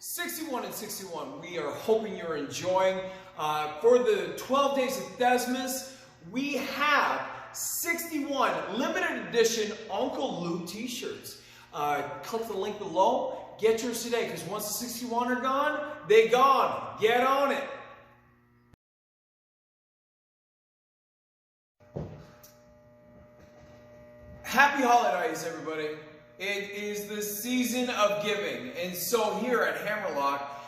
61 and 61, we are hoping you're enjoying. For the 12 days of Theszmas, we have 61 limited edition Uncle Lou t-shirts. Click the link below, get yours today, because once the 61 are gone, they gone. Get on it. Happy holidays, everybody. It is the season of giving, and so here at Hammerlock,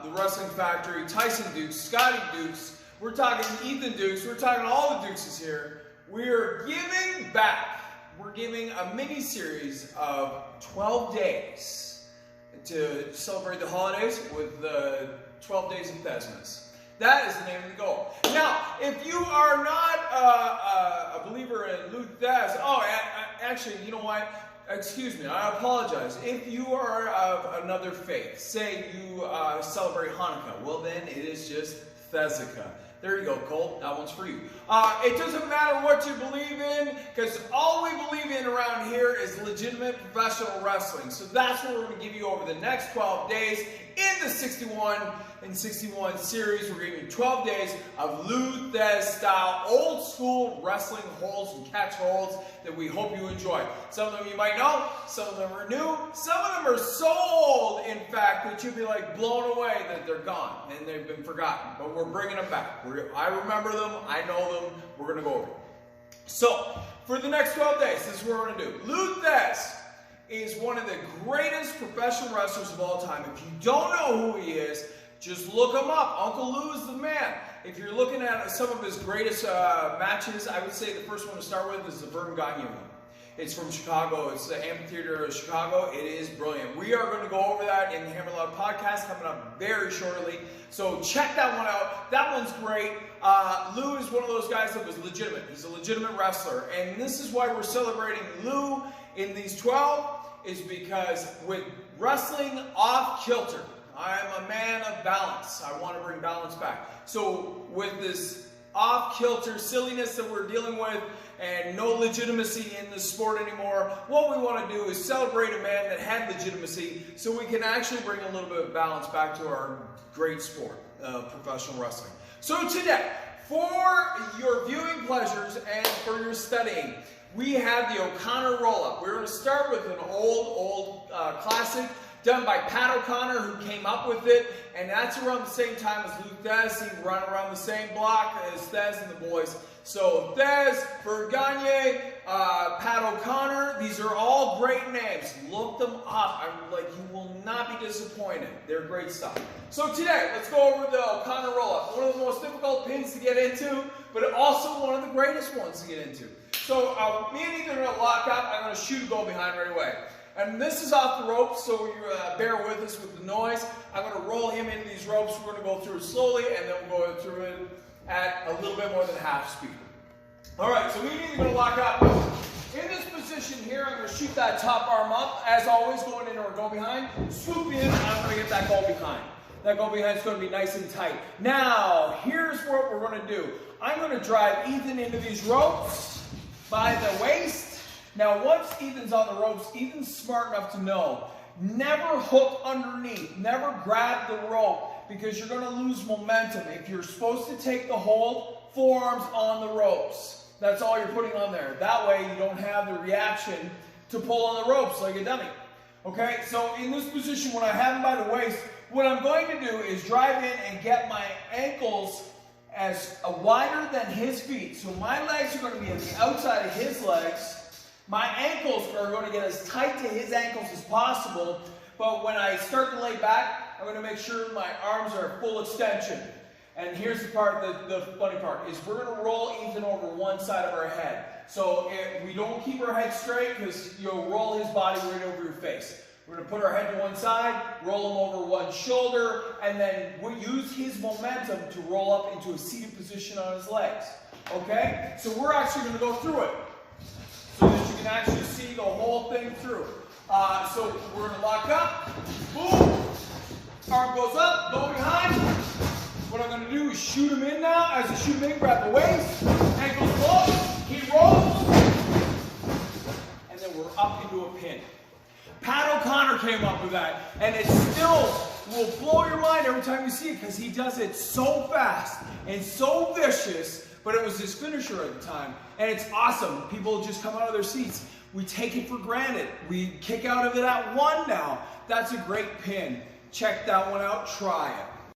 the Wrestling Factory, Tyson Dukes, Scotty Dukes, we're talking Ethan Dukes, we're talking all the Dukeses here. We're giving back. We're giving a mini-series of 12 days to celebrate the holidays with the 12 days of Theszmas. That is the name of the goal. Now, if you are not a believer in Lou Thez, actually, you know what? Excuse me, I apologize. If you are of another faith, say you celebrate Hanukkah, well then it is just Theszika. There you go, Colt. That one's for you. It doesn't matter what you believe in, because all we believe in around here is legitimate professional wrestling. So that's what we're going to give you over the next 12 days in the 61 and 61 series. We're giving you 12 days of Lou Thez style, old school wrestling holds and catch holds that we hope you enjoy. Some of them you might know, some of them are new, some of them are so old, in fact, that you'll be like blown away that they're gone and they've been forgotten. But we're bringing them back. I remember them, I know them, we're going to go over them. So, for the next 12 days, this is what we're going to do. Lou Thez is one of the greatest professional wrestlers of all time. If you don't know who he is, just look him up. Uncle Lou is the man. If you're looking at some of his greatest matches, I would say the first one to start with is the Verne Gagne one. It's from Chicago. It's the Amphitheater of Chicago. It is brilliant. We are going to go over that in the Hammerlock podcast coming up very shortly. So check that one out. That one's great. Lou is one of those guys that was legitimate. He's a legitimate wrestler. And this is why we're celebrating Lou in these 12, is because with wrestling off kilter, I am a man of balance. I want to bring balance back. So with this off-kilter silliness that we're dealing with and no legitimacy in the sport anymore, what we want to do is celebrate a man that had legitimacy so we can actually bring a little bit of balance back to our great sport, professional wrestling. So today, for your viewing pleasures and for your studying, we have the O'Connor Rollup. We're going to start with an old classic done by Pat O'Connor, who came up with it, and that's around the same time as Lou Thez. He run around the same block as Thez and the boys. So Thez, Verne Gagne, Pat O'Connor, these are all great names. Look them up. You will not be disappointed. They're great stuff. So today, let's go over the O'Connor Rollup. One of the most difficult pins to get into, but also one of the greatest ones to get into. So me and Ethan are going to lock up. I'm going to shoot a go behind right away. And this is off the ropes, so you bear with us with the noise. I'm going to roll him into these ropes. We're going to go through it slowly, and then we'll go through it at a little bit more than half speed. All right, so we're either going to lock up. In this position here, I'm going to shoot that top arm up. As always, going into our go behind. Swoop in, and I'm going to get that go behind. That go behind is going to be nice and tight. Now, here's what we're going to do. I'm going to drive Ethan into these ropes by the waist. Now, once Ethan's on the ropes, Ethan's smart enough to know, never hook underneath, never grab the rope, because you're going to lose momentum. If you're supposed to take the hold, forearms on the ropes. That's all you're putting on there. That way, you don't have the reaction to pull on the ropes like a dummy. Okay, so in this position, when I have him by the waist, what I'm going to do is drive in and get my ankles as wider than his feet. So my legs are going to be at the outside of his legs. My ankles are going to get as tight to his ankles as possible, but when I start to lay back, I'm going to make sure my arms are full extension. And here's the part, the funny part, is we're going to roll Ethan over one side of our head. So if we don't keep our head straight, because you'll roll his body right over your face. We're going to put our head to one side, roll him over one shoulder, and then we'll use his momentum to roll up into a seated position on his legs. Okay? So we're actually going to go through it, so that you can actually see the whole thing through. So we're going to lock up, boom, arm goes up, go behind. What I'm going to do is shoot him in now. As I shoot him in, grab the waist, ankles close, he rolls, and then we're up into a pin. Pat O'Connor came up with that, and it still will blow your mind every time you see it because he does it so fast and so vicious, but it was his finisher at the time, and it's awesome. People just come out of their seats. We take it for granted. We kick out of it at 1 now. That's a great pin. Check that one out. Try it.